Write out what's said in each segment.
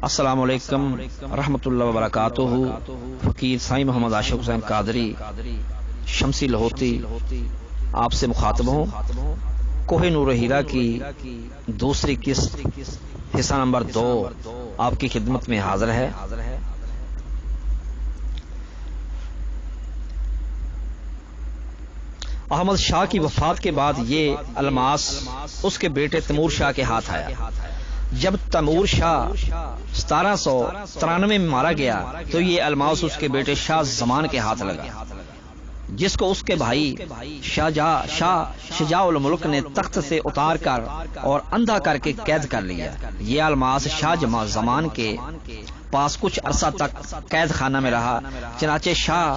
السلام علیکم رحمۃ اللہ وبرکاتہ۔ فقیر سائیں محمد عاشق حسین قادری شمسی لاہوتی آپ سے مخاطب ہوں۔ کوہ نور ہیرا کی دوسری قسط حصہ نمبر 2 آپ کی خدمت میں حاضر ہے۔ احمد شاہ کی وفات کے بعد یہ الماس اس کے بیٹے تیمور شاہ کے ہاتھ آیا۔ جب تیمور شاہ 1793 میں مارا گیا تو یہ الماس اس کے بیٹے شاہ زمان کے ہاتھ لگا، جس کو اس کے بھائی شاہ شجاع الملک نے تخت سے اتار کر اور اندھا کر کے قید کر لیا۔ یہ الماس شاہ زمان کے پاس کچھ عرصہ تک قید خانہ میں رہا، چنانچہ شاہ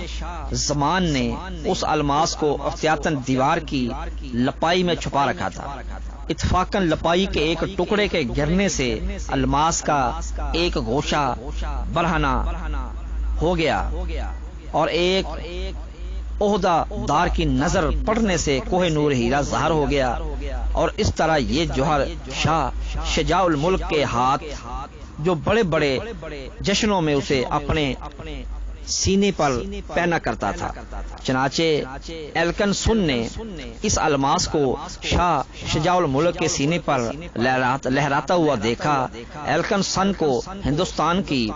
زمان نے اس الماس کو احتیاطاً دیوار کی لپائی میں چھپا رکھا تھا۔ اتفاقاً لپائی کے ایک ٹکڑے کے گرنے سے الماس کا ایک گوشہ برہنہ ہو گیا اور ایک عہدہ دار کی نظر پڑنے سے کوہ نور ہیرا ظاہر ہو گیا، اور اس طرح یہ جوہر شاہ شجاع الملک کے ہاتھ جو بڑے بڑے جشنوں میں اسے اپنے سینے پر پہنا کرتا تھا۔ چنانچہ ایلکن سن نے اس الماس کو شاہ شجاع الملک کے سینے پر لہراتا ہوا دیکھا۔ ایلکن سن کو ہندوستان کی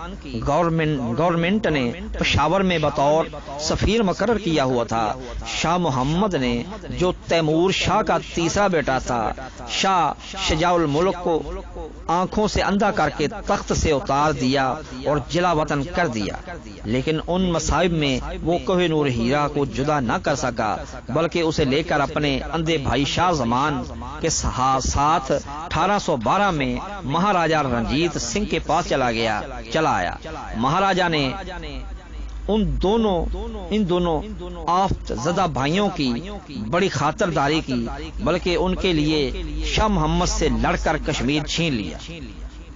گورنمنٹ نے پشاور میں بطور سفیر مقرر کیا ہوا تھا۔ شاہ محمد نے جو تیمور شاہ کا تیسرا بیٹا تھا، شاہ شجاع الملک کو آنکھوں سے اندھا کر کے تخت سے اتار دیا اور جلا وطن کر دیا، لیکن ان مصائب میں وہ کوہ نور ہیرا کو جدا نہ کر سکا، بلکہ اسے لے کر اپنے اندھے بھائی شاہ زمان کے ساتھ 1812 میں مہاراجا رنجیت سنگھ کے پاس چلا آیا۔ مہاراجا نے ان دونوں آفت زدہ بھائیوں کی بڑی خاطرداری کی، بلکہ ان کے لیے شاہ محمد سے لڑ کر کشمیر چھین لیا۔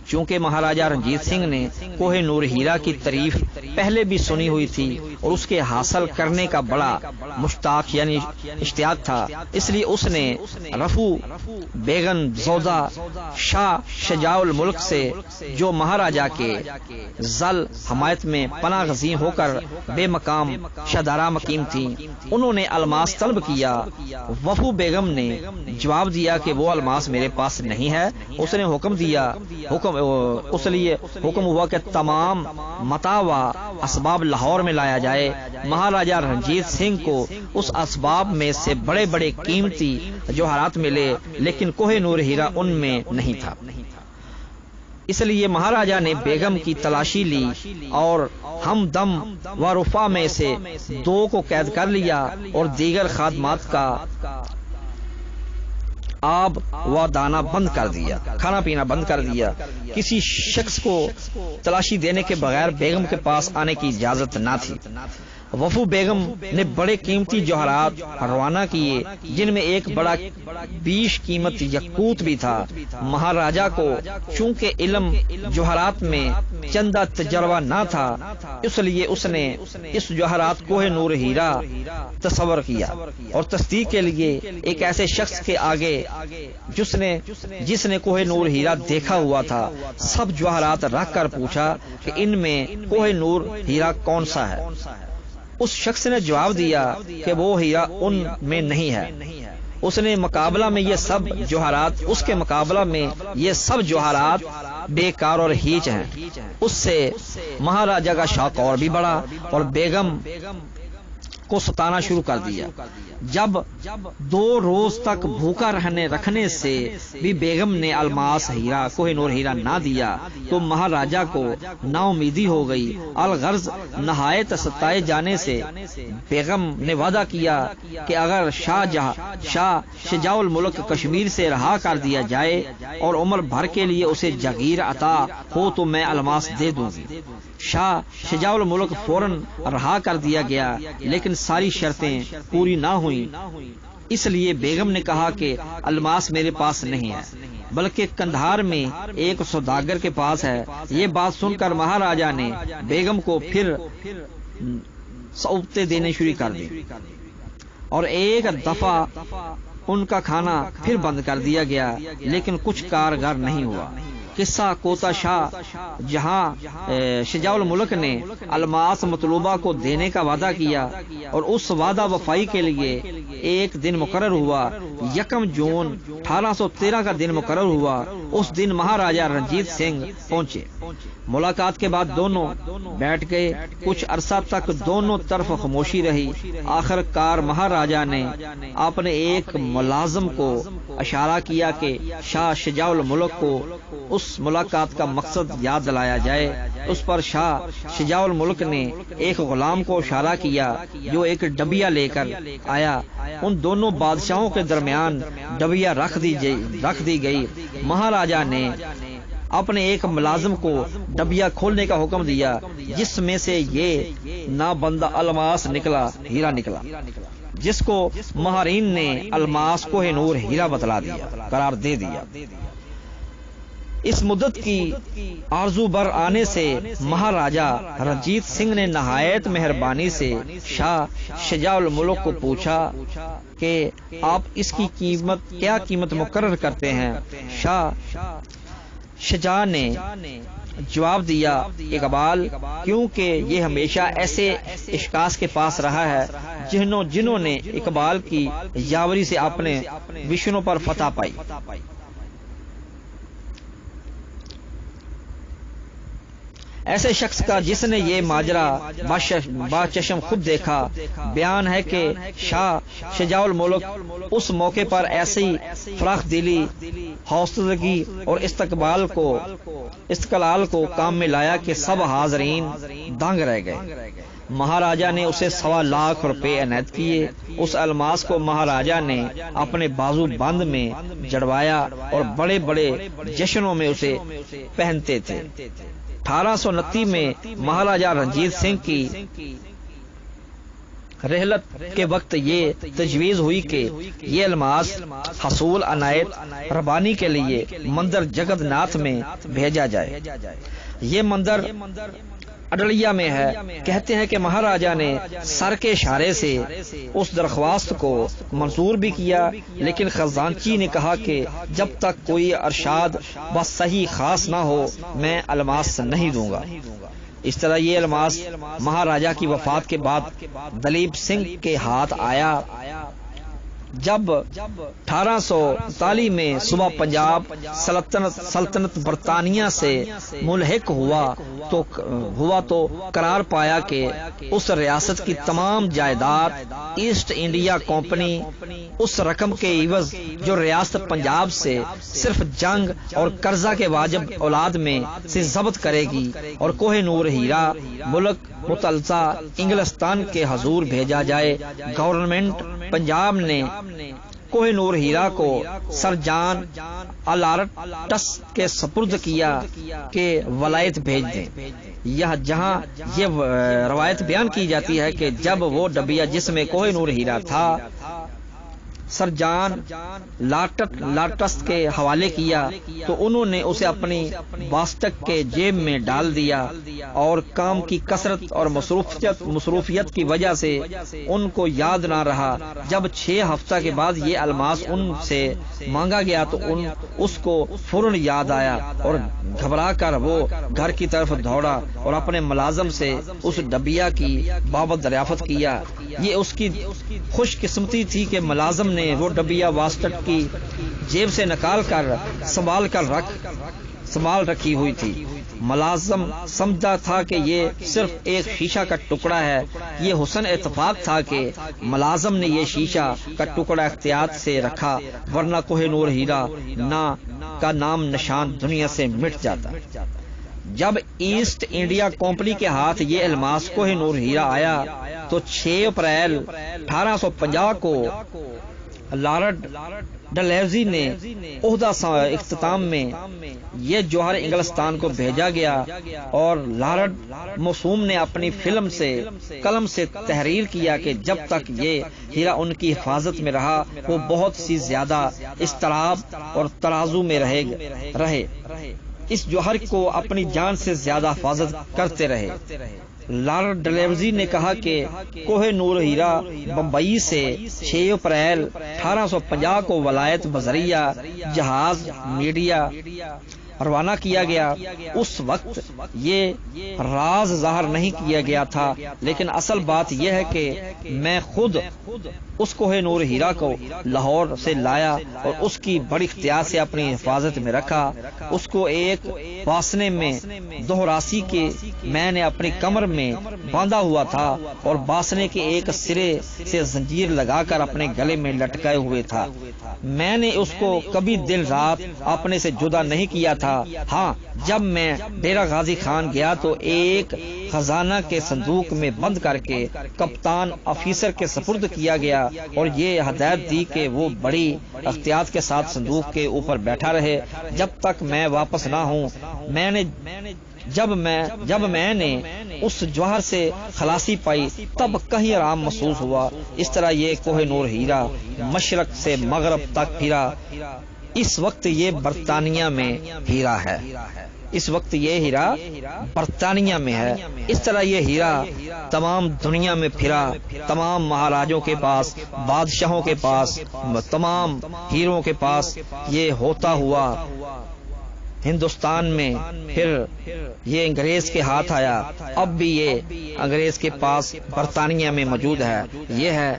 چونکہ مہاراجا رنجیت سنگھ نے کوہ نور ہیرا کی تعریف پہلے بھی سنی ہوئی تھی اور اس کے حاصل کرنے کا بڑا مشتاق اشتیاق تھا، اس لیے اس نے رفو بیگم زوجہ شاہ شجاع الملک سے، جو مہاراجا کے ذل حمایت میں پناہ گزین ہو کر بے مقام شہدارہ مقیم تھی، انہوں نے الماس طلب کیا۔ وفو بیگم نے جواب دیا کہ وہ الماس میرے پاس نہیں ہے۔ اس نے حکم ہوا کہ تمام متاع و اسباب لاہور میں لایا جائے۔ مہاراجا رنجیت سنگھ کو اس اسباب میں سے بڑے بڑے قیمتی جوہرات ملے، لیکن کوہ نور ہیرا ان میں نہیں تھا۔ اس لیے مہاراجا نے بیگم کی تلاشی لی اور ہمدم و رفا میں سے 2 کو قید کر لیا اور دیگر خادمات کا آب و دانا بند کر دیا، کھانا پینا بند کر دیا۔ کسی شخص کو تلاشی دینے کے بغیر بیگم کے پاس آنے کی اجازت نہ تھی۔ وفو بیگم نے بڑے قیمتی جوہرات روانہ کیے، جن میں ایک بڑا بیش قیمت یاقوت بھی تھا۔ مہاراجا کو چونکہ علم جوہرات میں چندہ تجربہ نہ تھا، اس لیے اس نے اس جوہرات کوہ نور ہیرا تصور کیا اور تصدیق کے لیے ایک ایسے شخص کے آگے جس نے کوہ نور ہیرا دیکھا ہوا تھا سب جوہرات رکھ کر پوچھا کہ ان میں کوہ نور ہیرا کون سا ہے۔ اس شخص نے جواب دیا کہ وہ ہیرا ان میں نہیں ہے۔ اس کے مقابلہ میں یہ سب جوہرات بیکار اور ہیچ ہیں۔ اس سے مہاراجا کا شوق اور بھی بڑھا اور بیگم کو ستانا شروع کر دیا۔ جب 2 روز تک بھوکا رکھنے سے بھی بیگم نے الماس ہیرا کوہ نور ہیرا نہ دیا تو مہاراجا کو نا امیدی ہو گئی۔ الغرض نہایت ستائے جانے سے بیگم نے وعدہ کیا کہ اگر شاہ شجاع الملک کشمیر سے رہا کر دیا جائے اور عمر بھر کے لیے اسے جاگیر عطا ہو تو میں الماس دے دوں گی۔ شاہ شجاع الملک فوراً رہا کر دیا گیا، لیکن ساری شرطیں پوری نہ ہوئیں۔ اس لیے بیگم نے کہا کہ الماس میرے پاس نہیں ہے، بلکہ کندھار میں ایک سوداگر کے پاس ہے۔ یہ بات سن کر مہاراجا نے بیگم کو پھر صعوبتیں دینے شروع کر دی اور ایک دفعہ ان کا کھانا پھر بند کر دیا گیا، لیکن کچھ کارگر نہیں ہوا۔ قصہ کوتا شاہ جہاں شجاع الملک نے الماس مطلوبہ کو دینے کا وعدہ کیا اور اس وعدہ وفائی کے لیے ایک دن مقرر ہوا۔ 1 جون 1813 کا دن مقرر ہوا۔ اس دن مہاراجا رنجیت سنگھ پہنچے۔ ملاقات کے بعد دونوں بیٹھ گئے۔ کچھ عرصہ تک دونوں طرف خاموشی رہی۔ آخر کار مہاراجا نے اپنے ایک ملازم کو اشارہ کیا کہ شاہ شجاع الملک کو اس ملاقات کا مقصد یاد دلایا جائے۔ اس پر شاہ شجاع الملک نے ایک غلام کو اشارہ کیا جو ایک ڈبیا لے کر آیا۔ ان دونوں بادشاہوں کے درمیان ڈبیا رکھ دی گئی۔ مہاراجا نے اپنے ایک ملازم کو ڈبیا کھولنے کا حکم دیا، جس میں سے یہ نابندہ الماس نکلا، ہیرا نکلا، جس کو ماہرین نے الماس کوہ نور ہیرا بتلا دیا، قرار دے دیا۔ اس مدت کی آرزو بر آنے سے مہاراجا رنجیت سنگھ نے نہایت مہربانی سے شاہ شجاع الملک کو پوچھا کہ آپ اس کی کیا قیمت مقرر کرتے ہیں؟ شاہ شجاع نے جواب دیا، اقبال، کیونکہ یہ ہمیشہ ایسے اشخاص کے پاس رہا ہے جنہوں نے اقبال کی یاوری سے اپنے وشنوں پر فتح پائی۔ ایسے شخص کا جس نے یہ ماجرا باچشم خود دیکھا۔ بیان ہے کہ شاہ شجاع الملک اس موقع پر ایسی فراخ دلی، حوصلگی اور استقلال کو کام میں لایا کہ سب حاضرین دنگ رہ گئے۔ مہاراجا نے اسے 1.25 لاکھ روپے عنایت کیے۔ اس الماس کو مہاراجا نے اپنے بازو بند میں جڑوایا اور بڑے بڑے جشنوں میں اسے پہنتے تھے۔ 1829 میں مہاراجا رنجیت سنگھ کی رحلت کے وقت یہ تجویز ہوئی کہ یہ الماس حصول عنایت ربانی کے لیے مندر جگت ناتھ میں بھیجا جائے۔ یہ مندر اڈلیا میں ہے۔ کہتے ہیں کہ مہاراجا نے سر کے اشارے سے اس درخواست کو منظور بھی کیا، لیکن خزانچی نے کہا کہ جب تک کوئی ارشاد بس صحیح خاص نہ ہو میں الماس نہیں دوں گا۔ اس طرح یہ الماس مہاراجا کی وفات کے بعد دلیپ سنگھ کے ہاتھ آیا۔ جب 1839 میں صوبہ پنجاب سلطنت برطانیہ سے ملحق ہوا تو قرار پایا کہ اس ریاست کی تمام جائیداد ایسٹ انڈیا کمپنی اس رقم کے عوض جو ریاست پنجاب سے صرف جنگ اور قرضہ کے واجب اولاد میں سے ضبط کرے گی اور کوہ نور ہیرا ملک متعلقہ انگلستان کے حضور بھیجا جائے۔ گورنمنٹ پنجاب نے کوہ نور ہیرا کو سر جان الارٹ ٹس کے سپرد کیا کہ ولایت بھیج دیں۔ جہاں یہ روایت بیان کی جاتی ہے کہ جب وہ ڈبیا جس میں کوہ نور ہیرا تھا سر جان لاٹس کے حوالے کیا تو انہوں نے اسے اپنی باسٹک کے جیب میں ڈال دیا اور کام کی کثرت اور مصروفیت کی وجہ سے ان کو یاد نہ رہا۔ جب 6 ہفتہ کے بعد یہ الماس ان سے مانگا گیا تو اس کو فوراً یاد آیا اور گھبرا کر وہ گھر کی طرف دوڑا اور اپنے ملازم سے اس ڈبیا کی بابت دریافت کیا۔ یہ اس کی خوش قسمتی تھی کہ ملازم نے وہ ڈبیا واسطک کی جیب سے نکال کر سنبھال رکھی ہوئی تھی۔ ملازم سمجھا تھا کہ یہ صرف ایک شیشہ کا ٹکڑا ہے۔ یہ حسن اتفاق تھا کہ ملازم نے یہ شیشہ کا ٹکڑا احتیاط سے رکھا، ورنہ کوہ نور ہیرا کا نام نشان دنیا سے مٹ جاتا۔ جب ایسٹ انڈیا کمپنی کے ہاتھ یہ الماس کوہ نور ہیرا آیا تو 6 اپریل 1850 کو لارڈ ڈلیوزی نے عہدہ اختتام میں یہ جوہر انگلستان کو بھیجا گیا اور لارڈ موسوم نے اپنی قلم سے تحریر کیا کہ جب تک یہ ہیرا ان کی حفاظت میں رہا وہ بہت سی زیادہ اضطراب اور ترازو میں رہے، اس جوہر کو اپنی جان سے زیادہ حفاظت کرتے رہے۔ لارڈ ڈلیوزی نے کہا کہ کوہ نور ہیرا بمبئی سے 6 اپریل 1850 کو ولایت بذریعہ جہاز میڈیا روانہ کیا گیا، اس وقت یہ راز ظاہر نہیں کیا گیا تھا، لیکن اصل بات یہ ہے کہ میں خود اس کوہ نور ہیرا کو لاہور سے لایا اور اس کی بڑی احتیاط سے اپنی حفاظت میں رکھا۔ اس کو ایک باسنے میں دوہراسی کے میں نے اپنی کمر میں باندھا ہوا تھا اور باسنے کے ایک سرے سے زنجیر لگا کر اپنے گلے میں لٹکائے ہوئے تھا۔ میں نے اس کو کبھی دن رات اپنے سے جدا نہیں کیا تھا۔ ہاں، جب میں ڈیرہ غازی خان گیا تو ایک خزانہ کے صندوق میں بند کر کے کپتان آفیسر کے سپرد کیا گیا اور یہ ہدایت دی کہ وہ بڑی احتیاط کے ساتھ صندوق کے اوپر بیٹھا رہے جب تک میں واپس نہ ہوں۔ جب میں نے اس جوہر سے خلاصی پائی تب کہیں آرام محسوس ہوا۔ اس طرح یہ کوہ نور ہیرا مشرق سے مغرب تک پھرا۔ اس وقت یہ برطانیہ میں ہیرا ہے۔ اس وقت یہ ہیرا برطانیہ میں ہے۔ اس طرح یہ ہیرا تمام دنیا میں پھرا، تمام مہاراجوں کے پاس، بادشاہوں کے پاس، تمام ہیروں کے پاس یہ ہوتا ہوا ہندوستان میں پھر یہ انگریز کے ہاتھ آیا۔ اب بھی یہ انگریز کے پاس برطانیہ میں موجود ہے۔ یہ ہے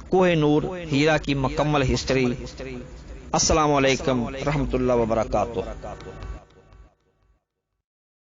کوہ نور ہیرا کی مکمل ہسٹری۔ السلام علیکم ورحمۃ اللہ وبرکاتہ۔